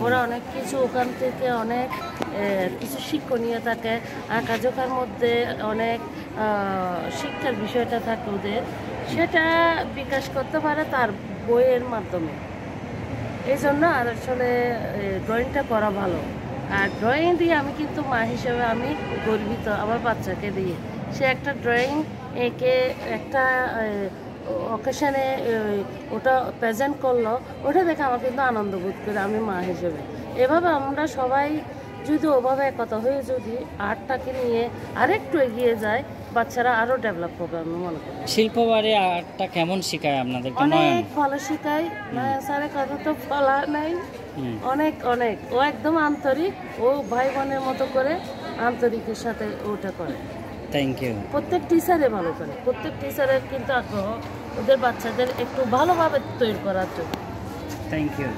ওরা অনেক কিছু ওখান থেকে অনেক কিছু শিক্ষণীয় থাকে, আঁকাঝোঁকার মধ্যে অনেক শিক্ষার বিষয়টা থাকে ওদের, সেটা বিকাশ করতে পারে তার বইয়ের মাধ্যমে। এই জন্য আর আসলে ড্রয়িংটা করা ভালো। আর ড্রয়িং দিয়ে আমি কিন্তু মা হিসেবে আমি গর্বিত আমার বাচ্চাকে দিয়ে। সে একটা ড্রয়িং এঁকে একটা অকেশনে ওটা প্রেজেন্ট করলো, ওটা দেখে আমার কিন্তু আনন্দ বোধ করে আমি মা হিসেবে। এভাবে আমরা সবাই যদি ওভাবে একতা হয়ে যদি আর্টটাকে নিয়ে আরেকটু এগিয়ে যায়, বাচ্চারা আরও ডেভেলপ হবে আমি মনে করি। শিল্পবাড়ি আর্টটা কেমন শেখায় আপনাদেরকে? অনেক ভালো শেখায়, নয়ন স্যারের কথা তো বলা নাই। অনেক অনেক ও একদম আন্তরিক, ও ভাই বোনের মতো করে আন্তরিকের সাথে ওটা করে। Thank you. প্রত্যেক টিচারে ভালো করে, প্রত্যেক টিচারের কিন্তু আগ্রহ ওদের বাচ্চাদের একটু ভালোভাবে তৈরি করার জন্য। Thank you.